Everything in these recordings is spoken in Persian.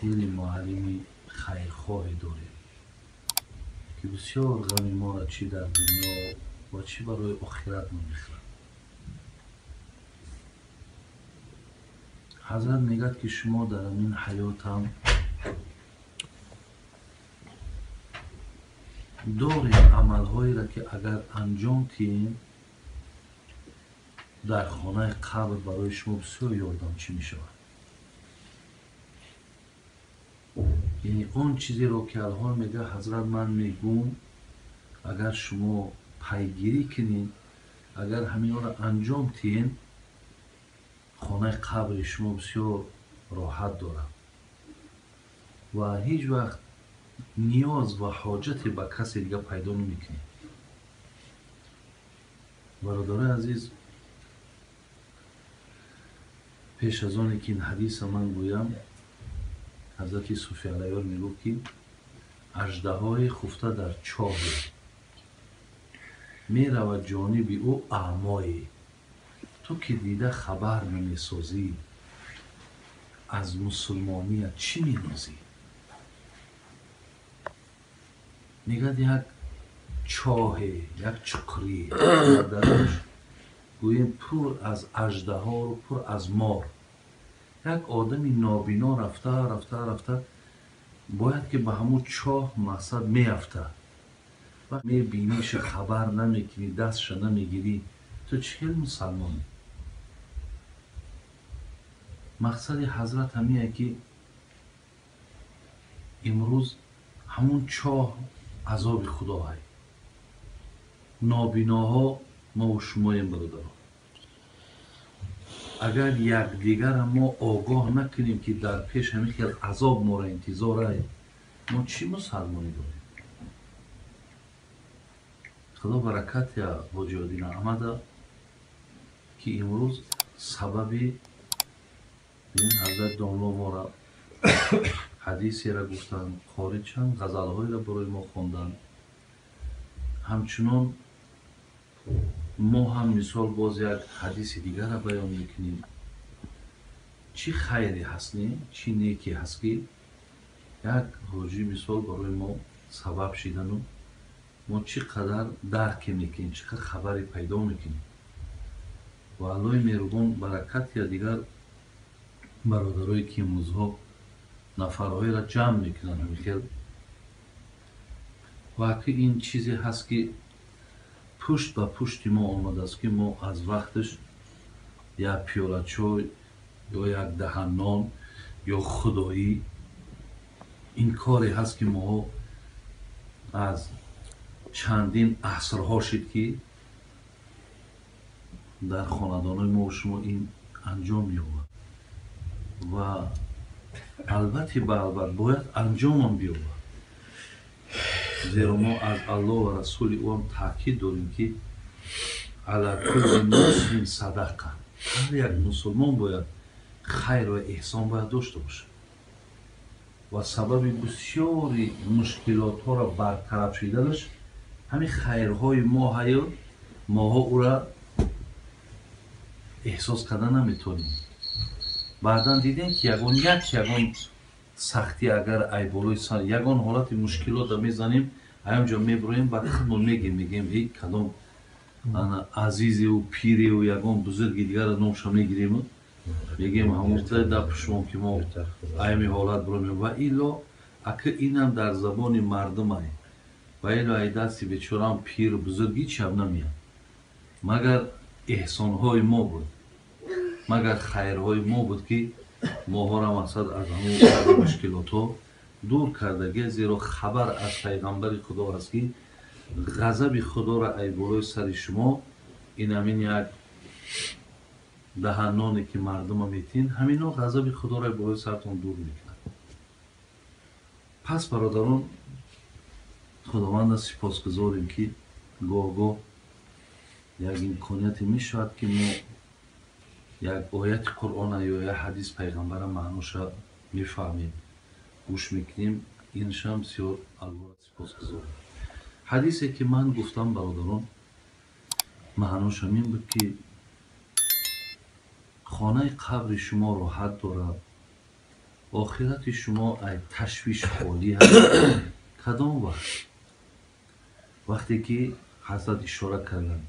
خیلی معلمی خیرخواهی داریم که بسیار غم ما را چی در دنیا و چی برای آخرت میخورد. حضرت میگد که شما در این حیات هم داریم عملهایی را که اگر انجام تیم در خانه قبر برای شما بسیار یاردمچی می شود. یعنی اون چیزی رو که الان میگه حضرت من میگم اگر شما پیگیری کنین، اگر همین را انجام تین، خانه قبر شما بسیار راحت دارد و هیچ وقت نیاز و حاجتی به کسی دیگه پیدا نمیکنید. برادر عزیز، پیش از آنی که این حدیث من گویم، حضرت صوفی علیه میگو که اژدهای خفته در چاه میرود جانب او اعمایی، تو که دیده خبر نمیسازی، از مسلمانیت چی مینازی؟ میگد یک چاه، یک چکری درش گویم پر از اژدها و پر از مار. یک آدمی نابینا رفته باید که به همون چاه مقصد میافته و میبینیش خبر نمیکنی، دستش نمیگیری، تو چه مسلمانی؟ مقصد حضرت همیه که امروز همون چاه عذاب خدا های نابیناها ما و شمایم برادران. اگر یک دیگر ما آگاه نکنیم که در پیش همین خیلی عذاب ما را انتظار های، ما چی مسلمانی داریم؟ خدا برکت یا حاجی عادل احمد که امروز سبب این حضرت داملا ما را حدیثی را گفتن، خارج چند غزلهای را برای ما خوندن. همچنان ما هم مثال باز یک حدیث دیگر را بیان میکنیم. چی خیری هستیم، چی نیکی هست که یک حاجی مثال برای ما سبب شدن و ما چقدر درک میکنیم، چقدر خبری پیدا میکنیم. و الله مهربان برکت یا دیگر برادرایی که امروزها نفرهایی را جمع میکنن همیخیل و که این چیزی هست که پشت به پشت ما آمده است که ما از وقتش یا پیاله چای یا یک دهن نان یا خدایی، این کاری هست که ما از چندین عصرها شد که در خاندان ما و شما این انجام می‌یابد و البته باید انجام هم بیابد، زیرا ما از الله و رسول او هم تاکید داریم که علی کل مسلم صدقه، هر یک مسلمان باید خیر و احسان باید داشته باشه و سبب بسیاری مشکلات ها را برطرف شدنش همین خیرهای ما هست. ماها او را احساس کردن نمیتونیم. بعدا دیدیم که یگان سختی اگر ای بالای سر یگان حالت مشکلات را میزنیم، اینجا میبرویم و خودمون میگیم ای کدام عزیزی و پیری و یگان بزرگی دیگر را نامش میگیریم، میگیم همون در شما که ما ایمی حالت برویم و ایلا اکه اینم در زبان مردم های و ایلا ای دستی بیچاره هم پیر و بزرگی چی هم نمیاد، مگر احسانهای ما بود، مگر خیرهای ما بود که ماها را مقصد از همون مشکلات ها دور کردگی. زیرا خبر از پیغمبر خدا هست که غضب خدا را ای بالای سر شما، این همین یک دهنانی که مردم ها میتین، همین ها غضب خدا را ای بالای سرتون دور میکنن. پس برادران، خداوند سپاسگزاریم که گاه یک امکانیتی میشود که ما یک آیت قرآن یا یک حدیث پیغمبر معنوش را میفهمیم، گوش میکنیم. اینش هم بسیار البته سپاسگزارم. حدیثی که من گفتم برادران معنوش همین بود که خانه قبر شما راحت دارد آخرت شما ای تشویش خالی هست. کدام وقت؟ وقتی که حضرت اشاره کردن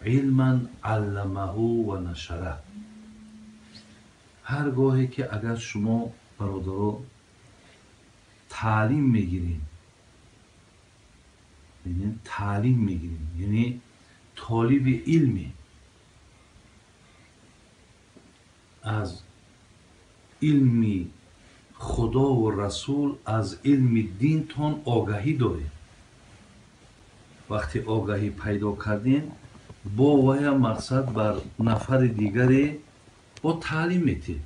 علما علمه و نشره. هرگاهی که اگر شما برادران تعلیم میگیرین، یعنی تعلیم میگیرین، یعنی طالب علمی، از علم خدا و رسول، از علم دینتان آگاهی دارید. وقتی آگاهی پیدا کردین، با وی مقصد بر نفر دیگری با تعلیم میتید.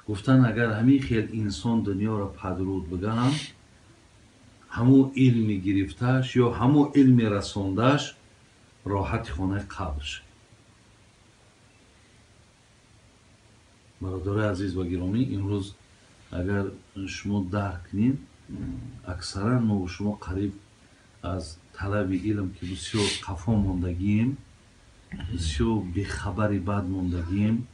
گفتن اگر همین خیل انسان دنیا را پدرود بگنم، همو علم گرفتش یا همو علم رساندش، راحت خانه قبرش. برادر عزیز و گرامی، امروز اگر شما درک کنین، اکثرا ما و شما قریب از طلب علم که بسیار قفا موندگیم، بسیار بیخبری بد موندگیم،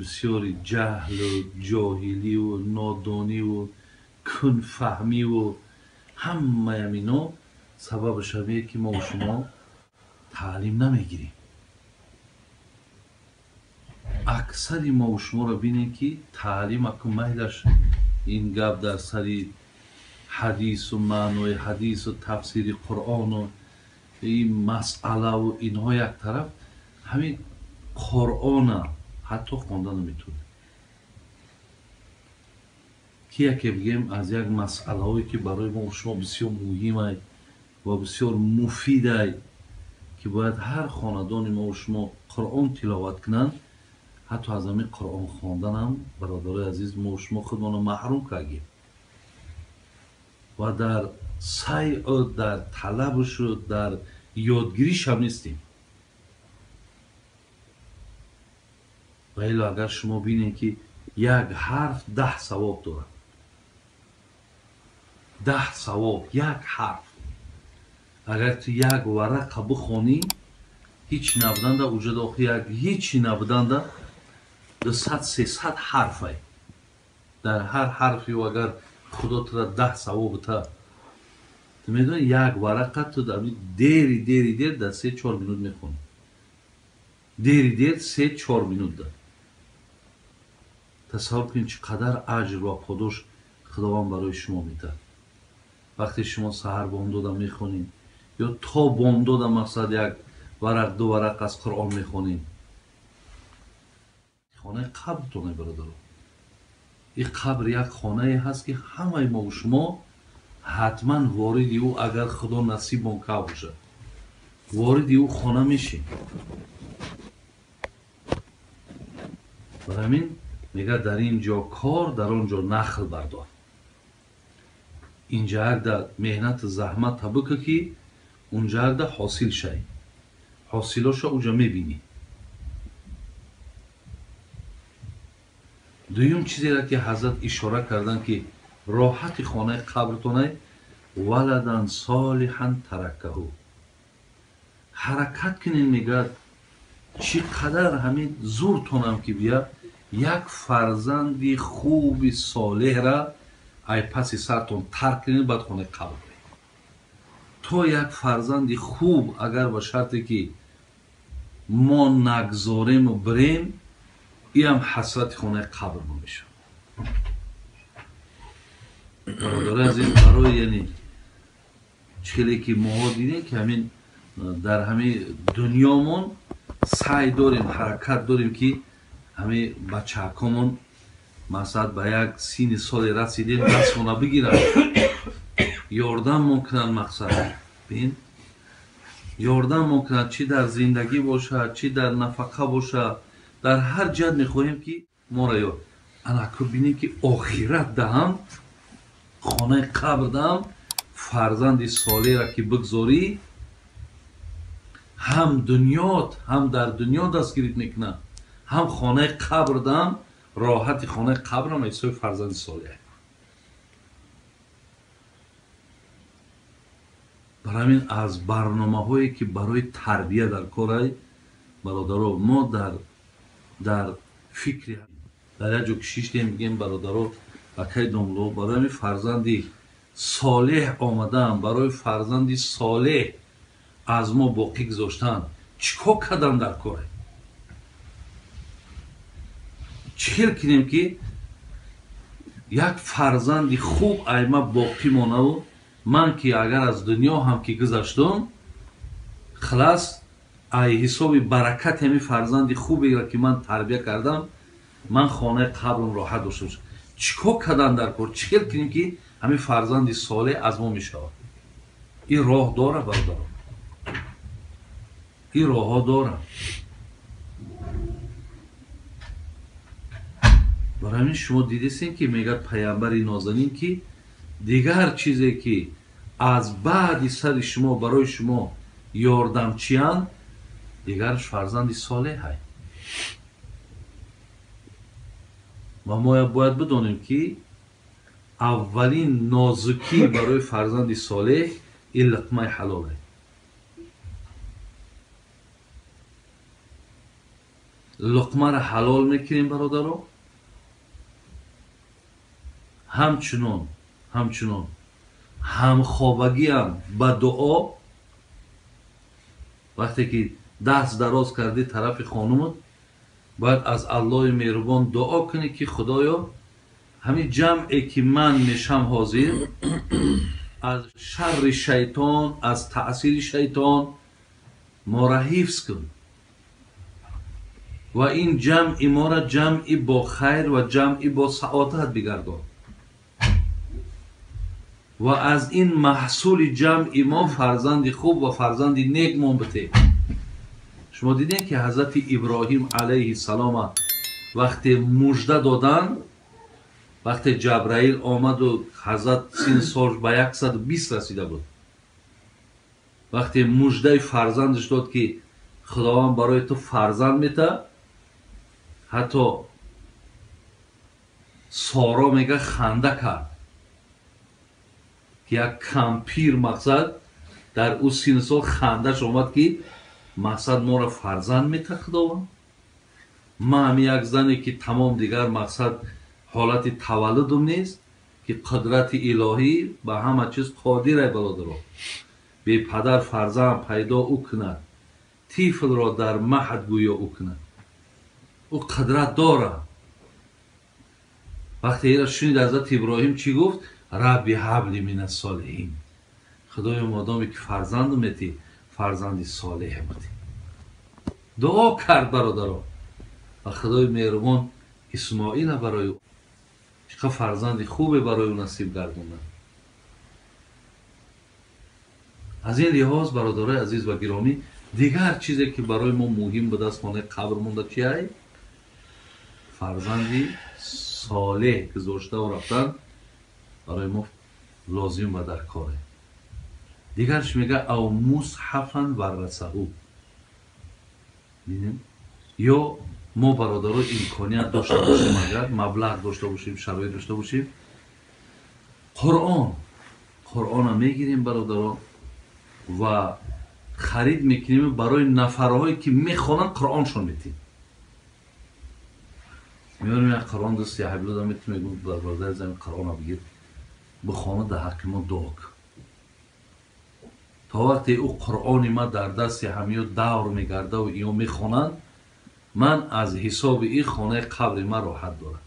بسیار جهل و جاهلی و نادانی و کنفهمی و همه اینا سبب شویه که ما و شما تعلیم نمیگیریم. اکثری ما و شما را بینیم که تعلیم اکو میلش این گپ در سری حدیث و معنای حدیث و تفسیر قرآن و این مسئله و اینها یک طرف، همین قرآن حتی خوندن نمیتونه. که بگیم از یک مسئله هایی که برای ما و شما بسیار مهمه و بسیار مفیده که باید هر خاندان ما و شما قرآن تلاوت کنند، حتی از همین قرآن خواندن هم برادر عزیز ما و شما خودمان محروم کردیم و در سعی و در طلبش و در یادگیریش هم نیستیم. ولی اگر شما بینید که یک حرف 10 ثواب داره، 10 ثواب یک حرف، اگر تو یک ورقه بخونی هیچ نبودن در وجود آخی، یک هیچی نبودن در 200-300 حرفه. در هر حرفی و اگر خدا تو را 10 ثواب تا میدونی، یک ورقه تو در دیر در 3-4 منوت میخونی. دیر 3-4 منوت در تصور کنید چقدر اجر و پاداش خداوند برای شما میده. وقتی شما سحر بامداد میخونین یا تا بامداد مقصد یک ورق 2 ورق از قرآن میخونین، خانه قبرتونه برادران. این قبر یک خانه هست که همه ما و شما حتما واردی او، اگر خدا نصیب ممکن باشه، واردی او خانه میشین. برای همین میگه در اینجا کار، در آنجا نخل بردار. اینجا در مهنت زحمت بکن که اونجا در حاصل شای، حاصلاش اونجا میبینی. دویم چیزی را که حضرت اشاره کردن که راحت خانه قبرتونه، ولدن صالحا ترکه، حرکت کنین. میگه چقدر همین زور تونم که بیا یک فرزندی خوب صالح را ای پس سرتون ترک کنین، بعد خانه قبر برین. تو یک فرزندی خوب اگر با شرطی که ما نگذاریم و بریم، این هم حسرت خانه قبر ما میشه. برادر عزیز، برای یعنی چیلی که ما دیدیم که همین در همین دنیامون سعی داریم، حرکت داریم که همین بچه هکامون مثلا به یک 30 سال رسیدیم دست خونه بگیرن، یاردم ممکنن، مقصد بین یاردم ممکنن، چی در زندگی باشه، چی در نفقه باشه، در هر جد میخواهیم که ما را یاد. انا که بینیم که آخرت دهم، خانه قبر دهم، فرزند صالح را که بگذاری، هم دنیات هم در دنیا دستگیریت میکنه، هم خانه قبر دهم، راحت خانه قبر هم ایسای فرزند صالح. برای همین از برنامه هایی که برای تربیه در کار برادران ما در فکری در یک جو کشیش دیم میگیم برادرو اکای دوملو برای فرزندی صالح آمدن، برای فرزندی صالح از ما باقی گذاشتن چیکار کردن در کاره؟ چیکار کنیم که یک فرزندی خوب ایما باقی مانه و من که اگر از دنیا هم که گذاشتم خلاص ای حساب برکت همی فرزندی خوبی را که من تربیه کردم من خانه قبرم راحت داشته باشم. چیکار کردن در کار؟ چیکار کنیم که همین فرزندی صالح از ما میشود؟ این راه داره برادران، این راه ها داره. برای همین شما دیدیستین که میگه پیامبر نازنین که دیگر چیزی که از بعد سر شما برای شما یاردمچیان دیگرش فرزندی صالح های. و ما باید بدانیم که اولین نازکی برای فرزندی صالح این لقمه حلاله. لقمه را حلال میکنیم برادرو. همچنون همخوابگی هم با دعا وقتی که دست دراز کردی طرف خانومت باید از الله مهربان دعا کنی که خدایا همین جمعی که من میشم حاضر از شر شیطان از تأثیر شیطان ما را حفظ کن و این جمع ما را جمعی با خیر و جمعی با سعادت بگردان و از این محصول جمع ما فرزند خوب و فرزند نیک ما بده. شما دیدین که حضرت ابراهیم علیه السلام وقتی مژده دادن، وقتی جبرائیل آمد و حضرت سن سالش به 120 رسیده بود، وقتی مژده فرزندش داد که خداوند برای تو فرزند میده، حتی سارا میگه خنده کرد که یک کمپیر مقصد در او سن سال خندهش آمد که مقصد ما را فرزند میده خداوند. ما هم یک زنی که تمام دیگر مقصد حالت تولدم نیست که قدرت الهی به همه چیز قادر برادر به پدر فرزند پیدا او کند، طفل را در مهد گویا او کند، او قدرت داره. وقتی ایرا شنید حضرت ابراهیم چی گفت؟ ربی هب لی من الصالحین، خدای مادامی که فرزند میتی فرزندی صالح میتی. دعا کرد برادران و خدای مهربان اسماعیل برای او چقدر فرزندی خوبه برای او نصیب گردوند. از این لحاظ برادرای عزیز و گرامی دیگر چیزی که برای ما مهم بود از خانه قبر مونده چیه؟ فرزندی صالح که گذاشته و رفتن برای ما لازم و در کاره. دیگرش میگه او مصحفا ورثه. ببینیم یا ما برادرها امکانیت داشته باشیم، اگر مبلغ داشته باشیم، شرایط داشته باشیم، قرآن هم میگیریم برادرها و خرید میکنیم برای نفرهایی که میخوانند قرآنشون میتیم. میاریم یک قرآن دست یه حبیل دارم میتیم میگم در برادر زمین قرآن رو بگیر بخوانه در حق ما دعا کن. تا وقتی او قرآن ما در دست همیو دور میگرده و ایو میخوانند من از حساب این خانه قبر ما راحت دارم.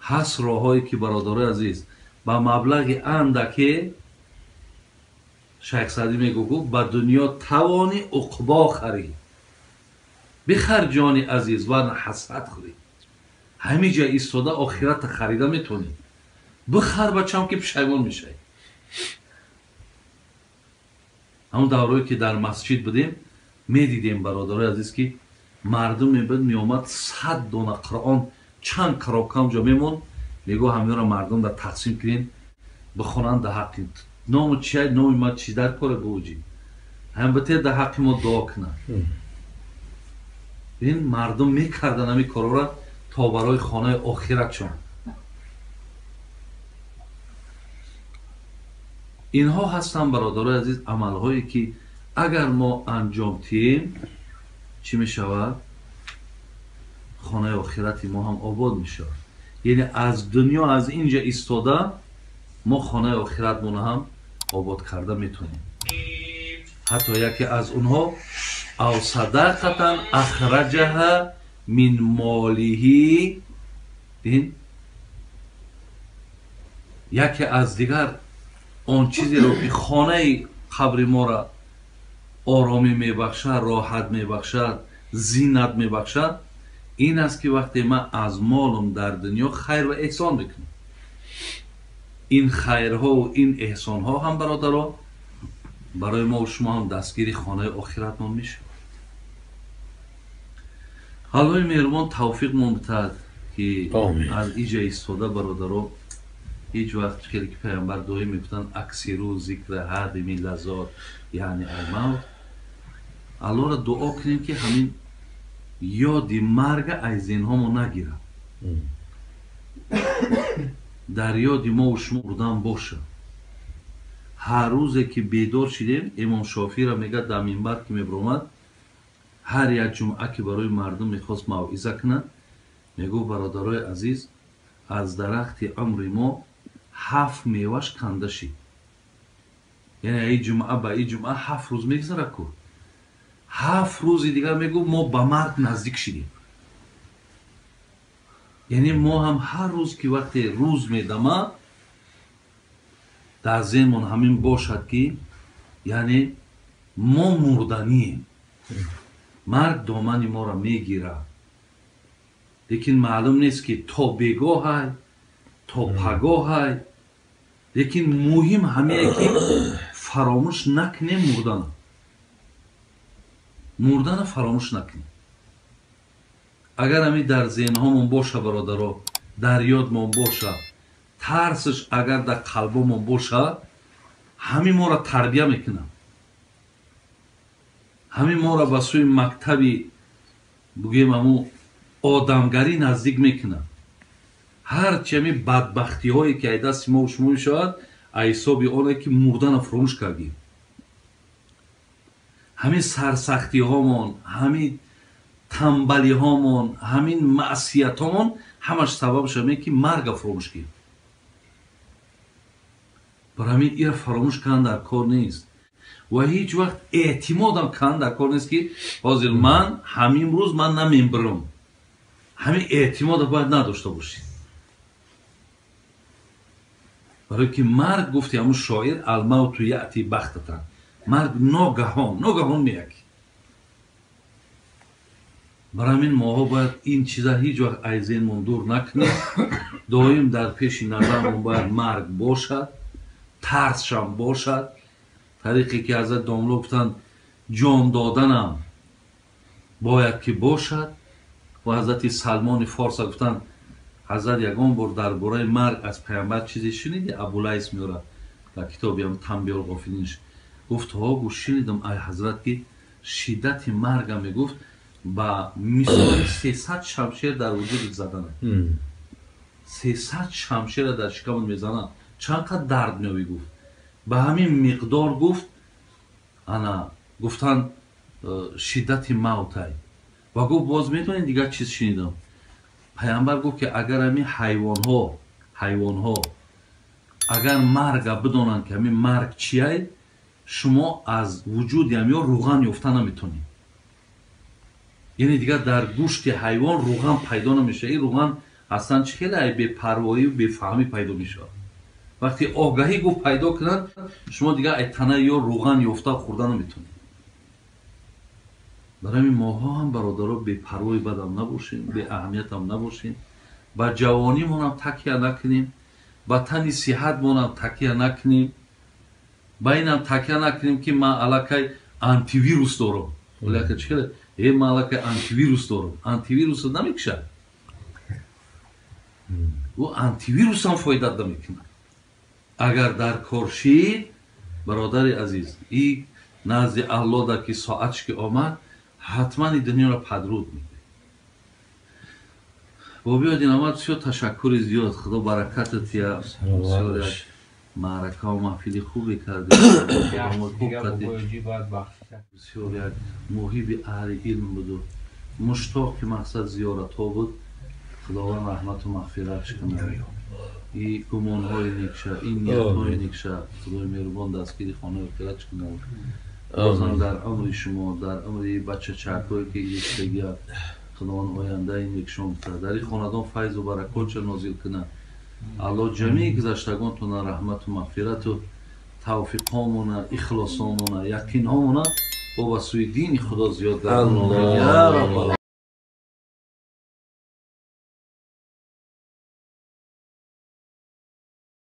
هست راه هایی که برادر عزیز با مبلغ اندکی شیخ سعدی میگو با دنیا توانی عقبا خرید، بخر جان عزیز ورنه حسرت خوری. همین جا ایستاده آخرت خریده میتونی، بخر بچم که پشیمان میشه. همون دورهایی که در مسجد بودیم میدیدیم برادرای عزیز که مردم میامد 100 دانه قرآن چند کراکم جا میمون، میگو همین را مردم در تقسیم کنین بخونند در حقی نام چیه نام ما چی در کاره بوجی هم بته در حقی ما دعا کنن. این مردم میکردن همی کارا را تا برای خانه آخرت چون. اینها هستن برادرای عزیز عملهایی که اگر ما انجام تیم چی می شود؟ خانه آخرت ما هم آباد میشه. یعنی از دنیا از اینجا ایستاده ما خانه آخرت مون هم آباد کرده میتونیم. حتی یکی از اونها او صدقتا اخرجها من مالیه، این یکی از دیگر آن چیزی رو که خانه قبر ما را آرامی میبخشد، راحت میبخشد، زینت میبخشد، این است که وقتی من از مالم در دنیا خیر و احسان بکنم، این خیرها و این احسانها هم برادرها برای ما و شما هم دستگیری خانه آخرت ما میشه. حالا مهربان توفیق ما بتد که از اینجا ایستاده برادرها هیچ وقت که پیامبر دعایی میگفتن اکثروا ذکر هادم اللذات یعنی الموت، الله را دعا کنیم که همین یاد مرگ از ذهنها ما نگیره، در یاد ما و شما بودن باشه. هر روزی که بیدار شدیم، امام شافعی را میگه در منبر که میبرامد هر یک جمعه که برای مردم میخواست موعظه کنه میگو برادرای عزیز از درخت عمر ما 7 میوهش کنده شید. یعنی این جمعه با این جمعه 7 روز میگذره کو 7 روز دیگر میگو ما به مرگ نزدیک شدیم. یعنی ما هم هر روز که وقتی روز میدمه در ذهنمون همین باشد که یعنی ما مردنیم، مرگ دامن ما را میگیره، لیکن معلوم نیست که تا بگاه های تا پگاه های، لیکن مهم همه که فراموش نکنیم مردن فراموش نکنیم. اگر همین در ذهن هامون باشه برادرها، در یادمون باشه، ترسش اگر در قلبمون باشه، همین ما را تربیه میکنه، همین ما را به سوی مکتبی بگیم همون آدمگری نزدیک میکنه. هرچی همین بدبختی هایی که دست ما و شما میشود حساب آنه که مردن فراموش کردیم، همین سرسختی هامون، همین تنبلی هامون، همین معصیت هامون همش سببش همه که مرگ فراموش کردیم. برای همین این فراموش کردن در کار نیست و هیچ وقت اعتماد هم کردن در کار نیست که حاضر من همین روز من نمیبرم. همین اعتماد باید نداشته باشید، برای که مرگ گفتی همون شاعر الموت یأتی بغتة، مرگ ناگهان میاد. برای همین ماها باید این چیزا هیچ وقت از ذهنمون دور نکنیم، دائم در پیش نظرمون باید مرگ باشد، ترسش هم باشد. طریقی که حضرت داملو گفتن جان دادنم باید که باشد و حضرت سلمان فارس گفتن حضرت یگان بار درباره مرگ از پیامبر چیزی شنیدی؟ ابولیث میاره در کتابی هم تنبیه الغافلینش گفت ها گوش شنیدم ای حضرت که شدت مرگ هم میگفت با مثال 300 شمشیر در وجود زدن، 300 شمشیر در شکمت میزنن چقدر درد میابی. گفت به همین مقدار گفت انا گفتن شدت موتای و گفت باز میتونین دیگر چیز شنیدم. پیامبر گفت که اگر همین حیوان ها اگر مرگ بدونن که همین مرگ چیه، شما از وجود یا روغن یافته نمیتونید. یعنی دیگر در گوشت حیوان روغن پیدا نمیشه. این روغن اصلا خیلی بی پروایی و بی فهمی پیدا میشه. وقتی آگاهی گفت پیدا کنن شما دیگر اتنه یا روغن یافته خوردن نمیتونید. برای ماها هم برادرها بی پروای بدم نباشیم، بی اهمیت هم نباشیم، با جوانی مون هم تکیه نکنیم، با تنی صحت مون هم تکیه نکنیم، با این هم تکیه نکنیم که من علاقه آنتی ویروس دارم. ولی چیه؟ من علاقه آنتی ویروس دارم. آنتی ویروس نمیکشه. و آنتی ویروس هم فایده نمیکنه. اگر در کارشید برادر عزیز این نزد الله در که ساعتش که آمد حتما این دنیا را پدرود میده. و بیادین آمد بسیار تشکر زیاد، خدا برکتت یا بسیار یک معرکه و محفیل خوبی کرده، بسیار یک محیب اهل علم بود و مشتاق که مقصد زیارت ها بود. خداوند رحمت و مغفرتش کنه. این گمان های نیکشه، این نیت های نیکشه، خدای مهربان دستگیری خانه افتراتش کنه. بازم در عمر شما، در عمر بچه چرکایی که ایستگی خداوند آینده این نیکشون بتره. در این خاندان فیض و برکات چه نازل کنه. الله جمیع گذشتگانتون رحمت و مغفرت و توفیق هامونه، اخلاص هامونه، یقین هامونه با سوی دین خدا زیاد گردونه. یا رب